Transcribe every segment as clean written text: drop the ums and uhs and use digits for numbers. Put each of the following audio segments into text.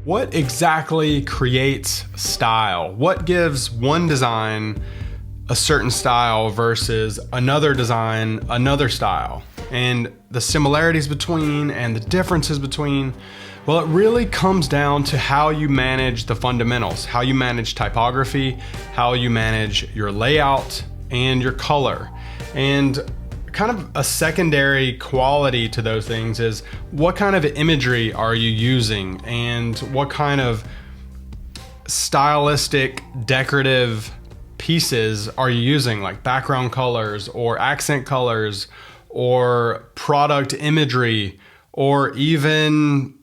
What exactly creates style? What gives one design a certain style versus another design, another style? And the similarities between and the differences between, well, it really comes down to how you manage the fundamentals, how you manage typography, how you manage your layout and your color. And kind of a secondary quality to those things is what kind of imagery are you using and what kind of stylistic decorative pieces are you using, like background colors or accent colors or product imagery, or even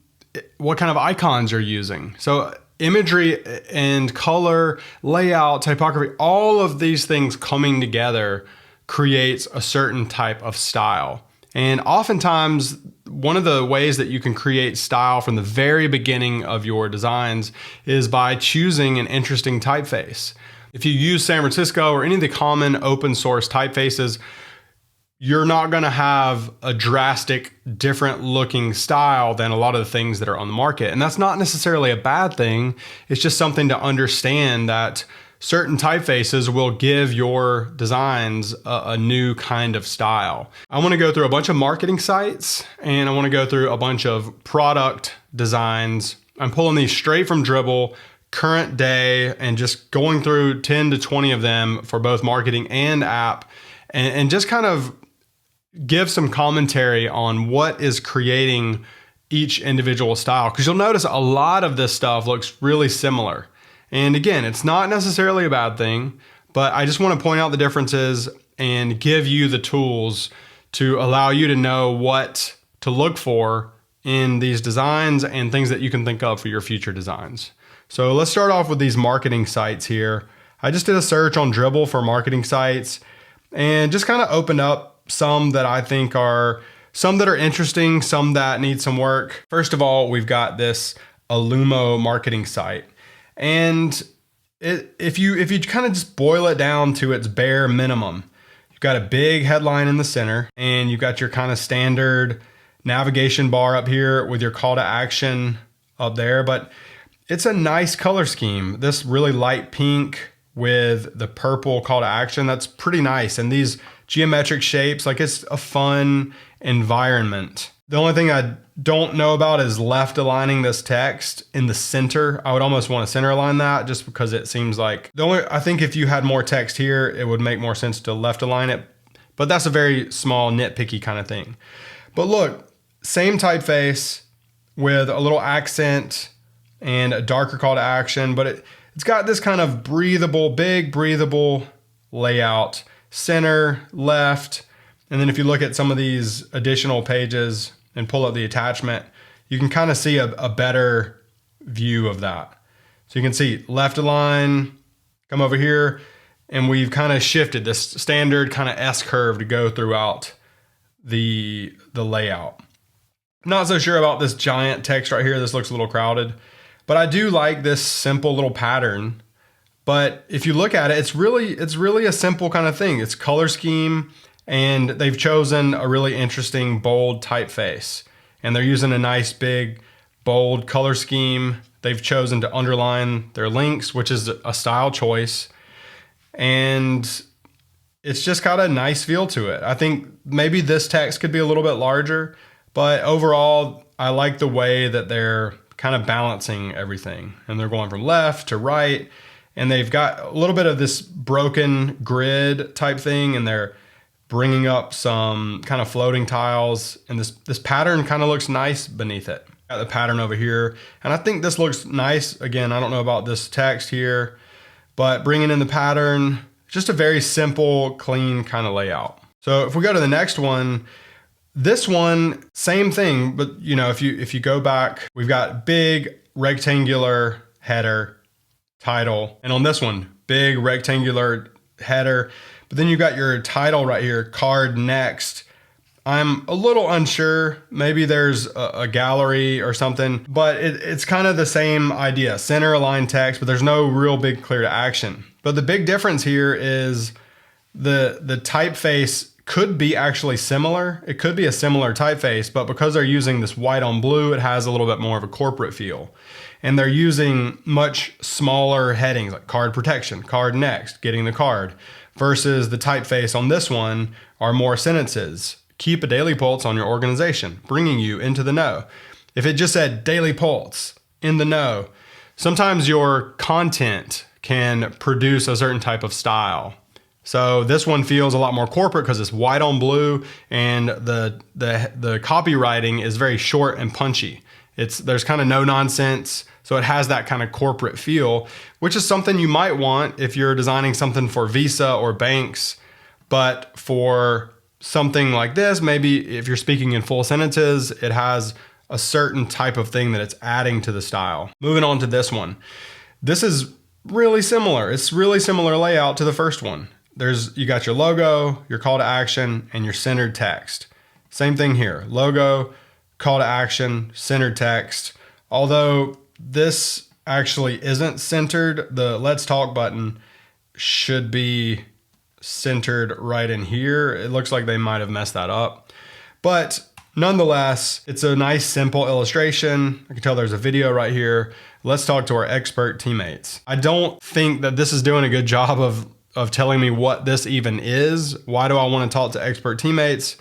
what kind of icons you're using. So imagery and color, layout, typography, all of these things coming together creates a certain type of style. And oftentimes, one of the ways that you can create style from the very beginning of your designs is by choosing an interesting typeface. If you use San Francisco or any of the common open source typefaces, you're not going to have a drastic different looking style than a lot of the things that are on the market. And that's not necessarily a bad thing. It's just something to understand that certain typefaces will give your designs a new kind of style. I want to go through a bunch of marketing sites and I want to go through a bunch of product designs. I'm pulling these straight from Dribbble, current day, and just going through 10 to 20 of them for both marketing and app, and just kind of give some commentary on what is creating each individual style. Because you'll notice a lot of this stuff looks really similar. And again, it's not necessarily a bad thing, but I just want to point out the differences and give you the tools to allow you to know what to look for in these designs and things that you can think of for your future designs. So let's start off with these marketing sites here. I just did a search on Dribbble for marketing sites and just kind of opened up some that I think are, some that are interesting, some that need some work. First of all, we've got this Alumo marketing site. And if you kind of just boil it down to its bare minimum, you've got a big headline in the center and you've got your kind of standard navigation bar up here with your call to action up there, but it's a nice color scheme. This really light pink with the purple call to action, that's pretty nice. And these geometric shapes, like it's a fun environment. The only thing I don't know about is left aligning this text in the center. I would almost want to center align that just because it seems like I think if you had more text here, it would make more sense to left align it, but that's a very small nitpicky kind of thing. But look, same typeface with a little accent and a darker call to action, but it's got this kind of big breathable layout, center, left. And then if you look at some of these additional pages and pull up the attachment, you can kind of see a better view of that. So you can see left align, come over here, and we've kind of shifted this standard kind of S curve to go throughout the layout. I'm not so sure about this giant text right here. This looks a little crowded, but I do like this simple little pattern. But if you look at it, it's really a simple kind of thing. It's color scheme, and they've chosen a really interesting bold typeface. And they're using a nice big bold color scheme. They've chosen to underline their links, which is a style choice. And it's just got a nice feel to it. I think maybe this text could be a little bit larger, but overall, I like the way that they're kind of balancing everything. And they're going from left to right, and they've got a little bit of this broken grid type thing, and they're bringing up some kind of floating tiles, and this pattern kind of looks nice beneath it. Got the pattern over here, and I think this looks nice. Again, I don't know about this text here, but bringing in the pattern, just a very simple, clean kind of layout. So if we go to the next one, this one, same thing, but you know, if you go back, we've got big rectangular header, title, and on this one, big rectangular header. But then you got your title right here, card next. I'm a little unsure. Maybe there's a gallery or something, but it's kind of the same idea. Center aligned text, but there's no real big clear to action. But the big difference here is the typeface could be actually similar. It could be a similar typeface, but because they're using this white on blue, it has a little bit more of a corporate feel. And they're using much smaller headings like card protection, card next, getting the card, versus the typeface on this one are more sentences. Keep a daily pulse on your organization, bringing you into the know. If it just said daily pulse, in the know, sometimes your content can produce a certain type of style. So this one feels a lot more corporate because it's white on blue, and the copywriting is very short and punchy. There's kind of no nonsense, so it has that kind of corporate feel, which is something you might want if you're designing something for Visa or banks. But for something like this, maybe if you're speaking in full sentences, it has a certain type of thing that it's adding to the style. Moving on to this one. This is really similar. It's really similar layout to the first one. You got your logo, your call to action, and your centered text. Same thing here. Logo, call to action, centered text. Although this actually isn't centered, the Let's Talk button should be centered right in here. It looks like they might have messed that up. But nonetheless, it's a nice, simple illustration. I can tell there's a video right here. Let's talk to our expert teammates. I don't think that this is doing a good job of telling me what this even is. Why do I want to talk to expert teammates?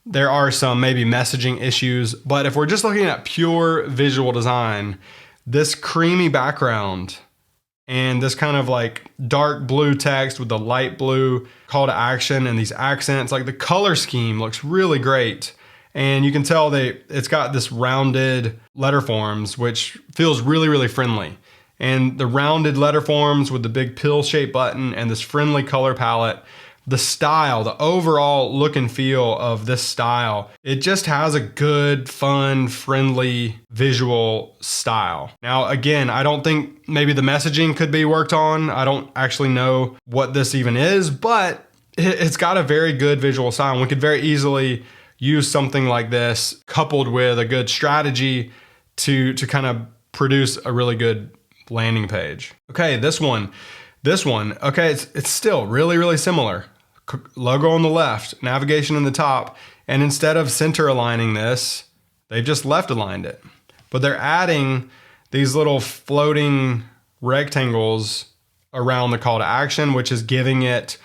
There are some maybe messaging issues, but if we're just looking at pure visual design, this creamy background and this kind of like dark blue text with the light blue call to action and these accents, like the color scheme looks really great. And you can tell it's got this rounded letter forms, which feels really, really friendly. And the rounded letter forms with the big pill-shaped button and this friendly color palette, the style, the overall look and feel of this style, it just has a good, fun, friendly visual style. Now, again, I don't think maybe the messaging could be worked on. I don't actually know what this even is, but it's got a very good visual style. And we could very easily use something like this coupled with a good strategy to kind of produce a really good landing page. Okay, this one, okay, it's still really, really similar. Logo on the left, navigation in the top, and instead of center aligning this, they've just left aligned it. But they're adding these little floating rectangles around the call to action, which is giving it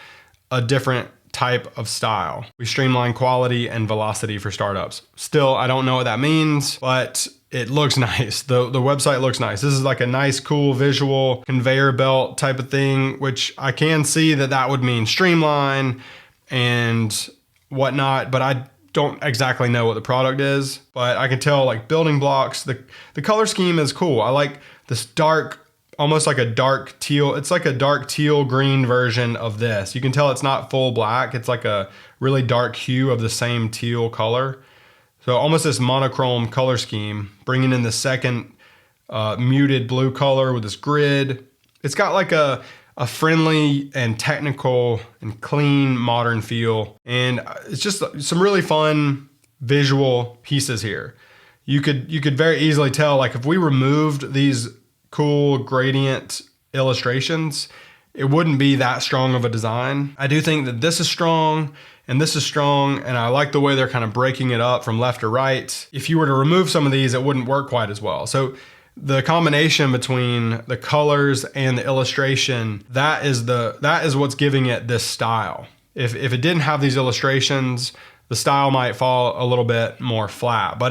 a different type of style. We streamline quality and velocity for startups. Still, I don't know what that means, but it looks nice. The website looks nice. This is like a nice, cool visual conveyor belt type of thing, which I can see that would mean streamline and whatnot, but I don't exactly know what the product is. But I can tell like building blocks, the color scheme is cool. I like this dark, almost like a dark teal. It's like a dark teal green version of this. You can tell it's not full black. It's like a really dark hue of the same teal color. So almost this monochrome color scheme, bringing in the second muted blue color with this grid. It's got like a friendly and technical and clean modern feel. And it's just some really fun visual pieces here. You could very easily tell, like if we removed these cool gradient illustrations, it wouldn't be that strong of a design. I do think that this is strong and this is strong, and I like the way they're kind of breaking it up from left to right. If you were to remove some of these, it wouldn't work quite as well. So the combination between the colors and the illustration, that is what's giving it this style. If it didn't have these illustrations, the style might fall a little bit more flat, but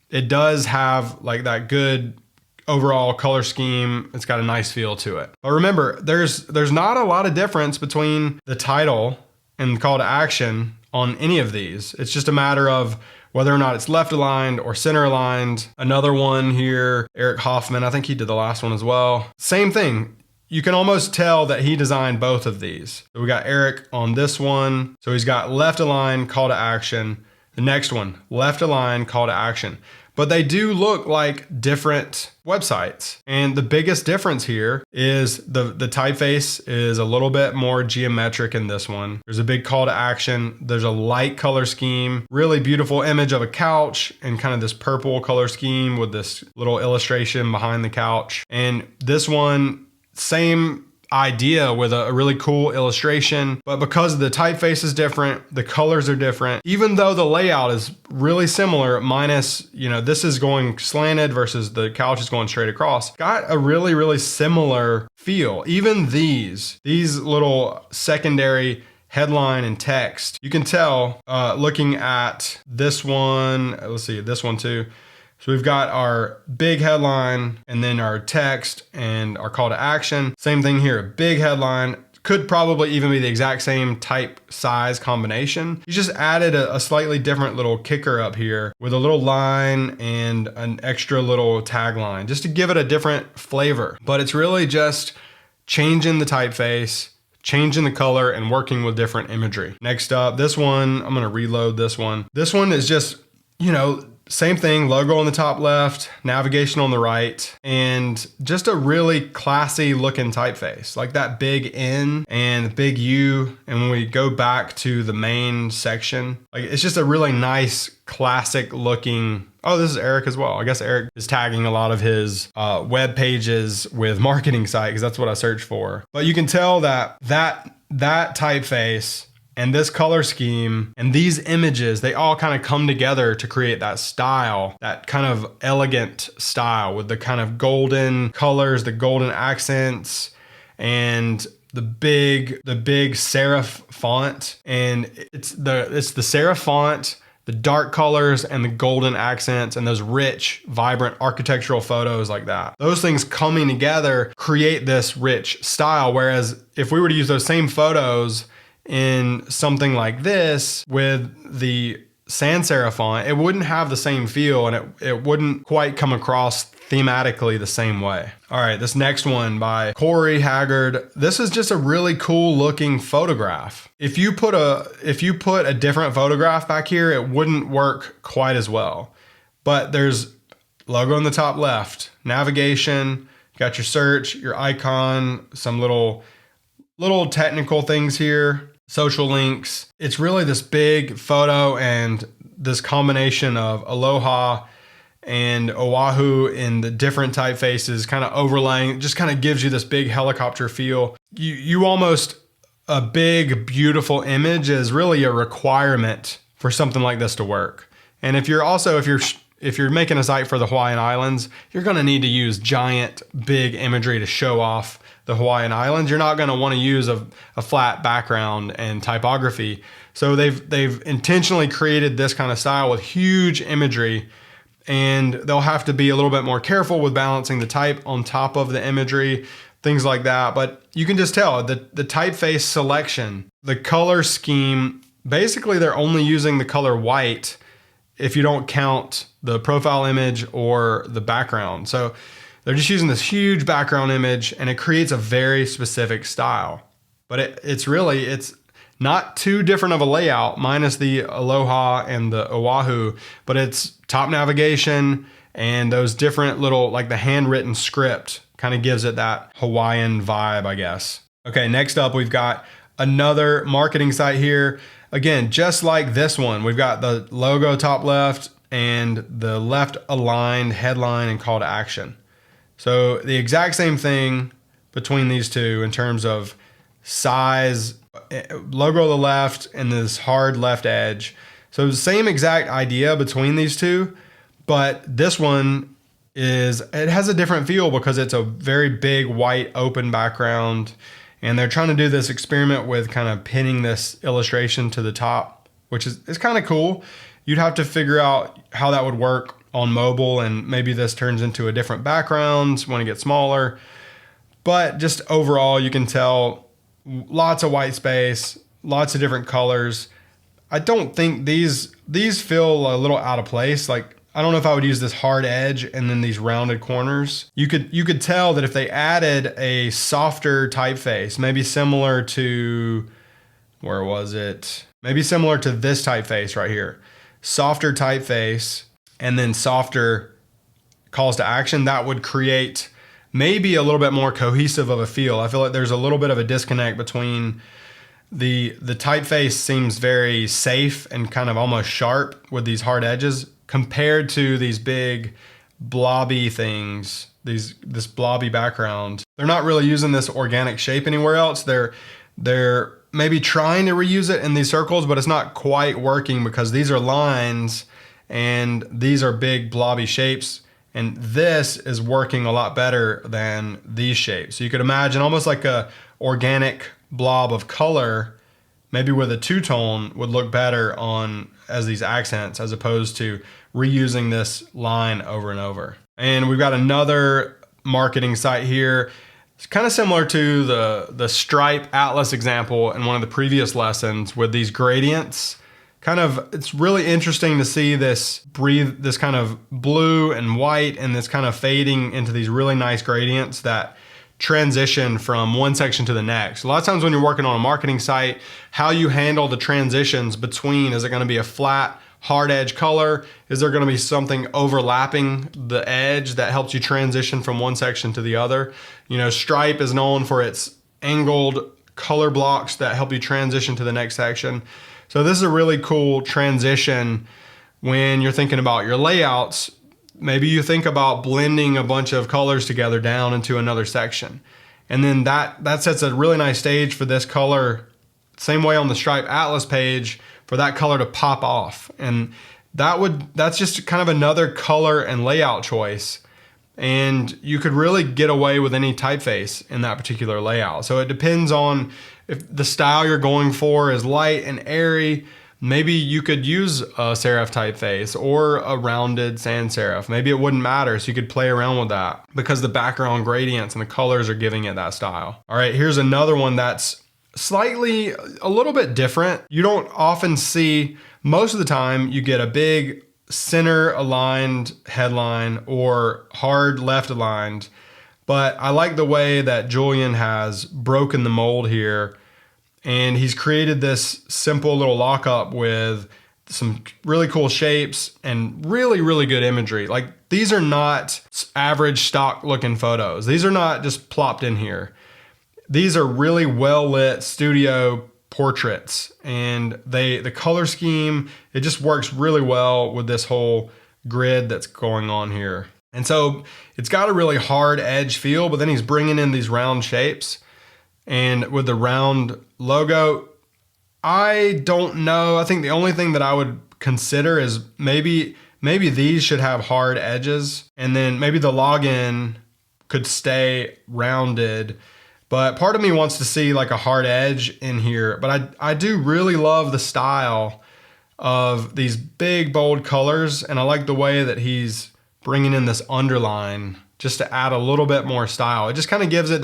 it does have like that good overall color scheme. It's got a nice feel to it. But remember, there's not a lot of difference between the title and the call to action on any of these. It's just a matter of whether or not it's left aligned or center aligned. Another one here, Eric Hoffman, I think he did the last one as well. Same thing. You can almost tell that he designed both of these. So we got Eric on this one. So he's got left aligned, call to action. The next one, left aligned, call to action. But they do look like different websites. And the biggest difference here is the typeface is a little bit more geometric in this one. There's a big call to action. There's a light color scheme, really beautiful image of a couch and kind of this purple color scheme with this little illustration behind the couch. And this one, same idea with a really cool illustration. But because the typeface is different, the colors are different, even though the layout is really similar, minus, this is going slanted versus the couch is going straight across, got a really, really similar feel. Even these little secondary headline and text, you can tell looking at this one, let's see, this one too. So we've got our big headline and then our text and our call to action. Same thing here, a big headline. Could probably even be the exact same type size combination. You just added a slightly different little kicker up here with a little line and an extra little tagline just to give it a different flavor. But it's really just changing the typeface, changing the color, and working with different imagery. Next up, this one, I'm gonna reload this one. This one is just, same thing, logo on the top left, navigation on the right, and just a really classy looking typeface, like that big N and big U. And when we go back to the main section, like it's just a really nice, classic looking. Oh, this is Eric as well. I guess Eric is tagging a lot of his web pages with marketing site because that's what I searched for. But you can tell that typeface and this color scheme and these images, they all kind of come together to create that style, that kind of elegant style with the kind of golden colors, the golden accents, and the big serif font. And it's the serif font, the dark colors and the golden accents and those rich, vibrant architectural photos like that. Those things coming together create this rich style. Whereas if we were to use those same photos in something like this with the sans serif font, it wouldn't have the same feel and it wouldn't quite come across thematically the same way. All right, this next one by Corey Haggard. This is just a really cool looking photograph. If you put a different photograph back here, it wouldn't work quite as well. But there's logo in the top left, navigation, you got your search, your icon, some little technical things here, social links. It's really this big photo and this combination of Aloha and Oahu in the different typefaces kind of overlaying, just kind of gives you this big helicopter feel. You almost, a big, beautiful image is really a requirement for something like this to work. And if you're making a site for the Hawaiian Islands, you're going to need to use giant, big imagery to show off the Hawaiian Islands. You're not going to want to use a flat background and typography. So they've intentionally created this kind of style with huge imagery, and they'll have to be a little bit more careful with balancing the type on top of the imagery, things like that. But you can just tell the typeface selection, the color scheme, basically they're only using the color white if you don't count the profile image or the background. So they're just using this huge background image and it creates a very specific style. But it's not too different of a layout minus the Aloha and the Oahu, but it's top navigation and those different little, like the handwritten script kind of gives it that Hawaiian vibe, I guess. Okay, next up we've got another marketing site here. Again, just like this one, we've got the logo top left and the left aligned headline and call to action. So the exact same thing between these two in terms of size, logo on the left and this hard left edge. So the same exact idea between these two, but this one it has a different feel because it's a very big white open background. And they're trying to do this experiment with kind of pinning this illustration to the top, which is kind of cool. You'd have to figure out how that would work on mobile, and maybe this turns into a different background when it gets smaller. But just overall, you can tell lots of white space, lots of different colors. I don't think these feel a little out of place. Like, I don't know if I would use this hard edge and then these rounded corners. You could tell that if they added a softer typeface, maybe similar to, where was it? Maybe similar to this typeface right here. Softer typeface and then softer calls to action, that would create maybe a little bit more cohesive of a feel. I feel like there's a little bit of a disconnect between the typeface seems very safe and kind of almost sharp with these hard edges compared to these big blobby things this blobby background. They're not really using this organic shape anywhere else. They're maybe trying to reuse it in these circles, but it's not quite working because these are lines and these are big blobby shapes. And this is working a lot better than these shapes. So you could imagine almost like a organic blob of color, maybe with a two-tone, would look better on as these accents as opposed to reusing this line over and over. And we've got another marketing site here. It's kind of similar to the Stripe Atlas example in one of the previous lessons with these gradients. It's really interesting to see this kind of blue and white and this kind of fading into these really nice gradients that transition from one section to the next. A lot of times when you're working on a marketing site, how you handle the transitions between, is it going to be a flat, hard edge color? Is there going to be something overlapping the edge that helps you transition from one section to the other? You know, Stripe is known for its angled color blocks that help you transition to the next section. So this is a really cool transition when you're thinking about your layouts. Maybe you think about blending a bunch of colors together down into another section. And then that sets a really nice stage for this color, same way on the Stripe Atlas page, for that color to pop off. And that's just kind of another color and layout choice. And you could really get away with any typeface in that particular layout. So it depends on if the style you're going for is light and airy. Maybe you could use a serif typeface or a rounded sans serif. Maybe it wouldn't matter, so you could play around with that because the background gradients and the colors are giving it that style. All right, here's another one that's slightly a little bit different. You don't often see, most of the time you get a big center aligned headline or hard left aligned, but I like the way that Julian has broken the mold here, and he's created this simple little lockup with some really cool shapes and really, really good imagery. Like, these are not average stock looking photos. These are not just plopped in here. These are really well lit studio portraits, and the color scheme, it just works really well with this whole grid that's going on here. And so it's got a really hard edge feel, but then he's bringing in these round shapes. And with the round logo, I don't know. I think the only thing that I would consider is maybe these should have hard edges, and then maybe the login could stay rounded. But part of me wants to see like a hard edge in here. But I do really love the style of these big, bold colors. And I like the way that he's bringing in this underline just to add a little bit more style. It just kind of gives it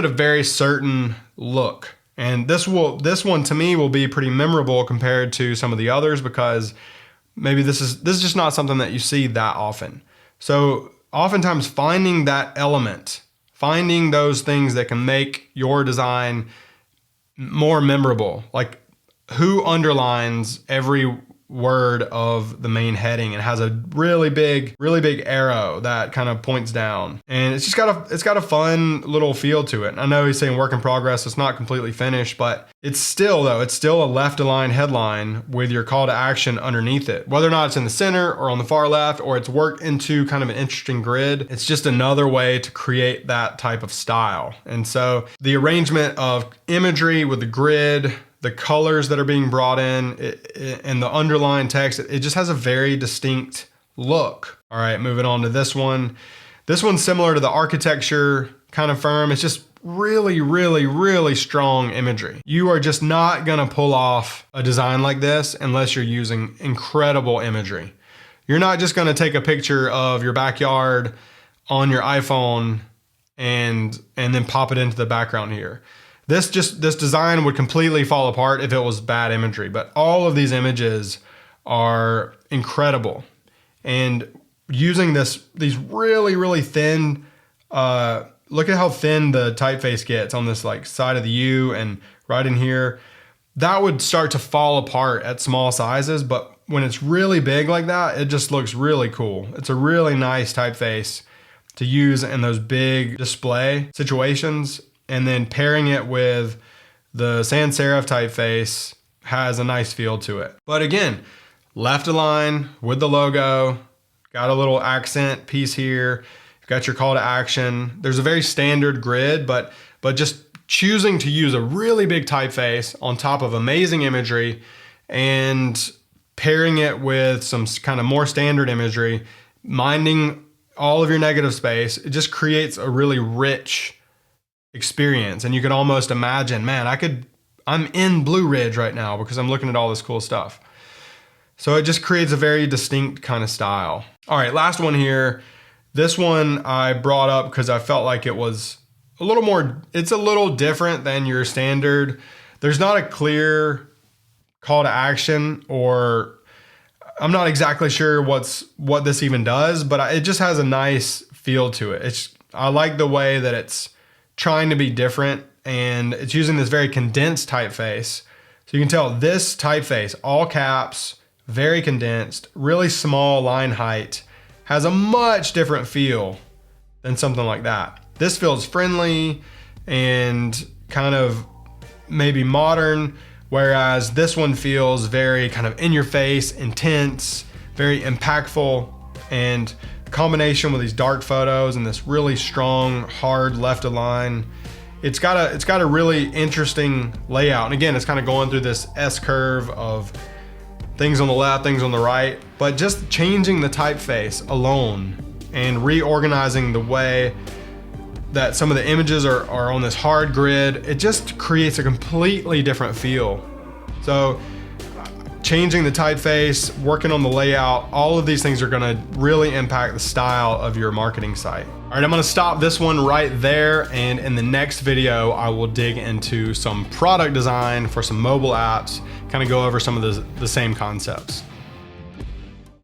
a very certain look. And this one to me will be pretty memorable compared to some of the others, because maybe this is just not something that you see that often. So oftentimes finding that element, finding those things that can make your design more memorable, like who underlines every word of the main heading and has a really big arrow that kind of points down, and it's got a fun little feel to it. I know he's saying work in progress, it's not completely finished, but it's still a left aligned headline with your call to action underneath it, whether or not it's in the center or on the far left, or it's worked into kind of an interesting grid. It's just another way to create that type of style. And so the arrangement of imagery with the grid, the colors that are being brought in, and the underlying text, it just has a very distinct look. All right, moving on to this one. This one's similar to the architecture kind of firm. It's just really, really, really strong imagery. You are just not gonna pull off a design like this unless you're using incredible imagery. You're not just gonna take a picture of your backyard on your iPhone and then pop it into the background here. This design would completely fall apart if it was bad imagery, but all of these images are incredible. And using these really, really thin, look at how thin the typeface gets on this like side of the U and right in here. That would start to fall apart at small sizes, but when it's really big like that, it just looks really cool. It's a really nice typeface to use in those big display situations. And then pairing it with the sans serif typeface has a nice feel to it. But again, left align with the logo, got a little accent piece here. You've got your call to action. There's a very standard grid, but just choosing to use a really big typeface on top of amazing imagery and pairing it with some kind of more standard imagery, minding all of your negative space, it just creates a really rich experience. And you can almost imagine, man, I'm in Blue Ridge right now because I'm looking at all this cool stuff. So it just creates a very distinct kind of style. All right, last one here. This one I brought up because I felt like it was it's a little different than your standard. There's not a clear call to action, or I'm not exactly sure what this even does, but it just has a nice feel to it. I like the way that it's trying to be different, and it's using this very condensed typeface. So you can tell this typeface, all caps, very condensed, really small line height, has a much different feel than something like that. This feels friendly and kind of maybe modern, whereas this one feels very kind of in your face, intense, very impactful, and the combination with these dark photos and this really strong, hard left align, it's got a really interesting layout. And again, it's kind of going through this S curve of things on the left, things on the right, but just changing the typeface alone and reorganizing the way that some of the images are on this hard grid, it just creates a completely different feel. So changing the typeface, working on the layout, all of these things are gonna really impact the style of your marketing site. All right, I'm gonna stop this one right there, and in the next video, I will dig into some product design for some mobile apps, kind of go over some of the same concepts.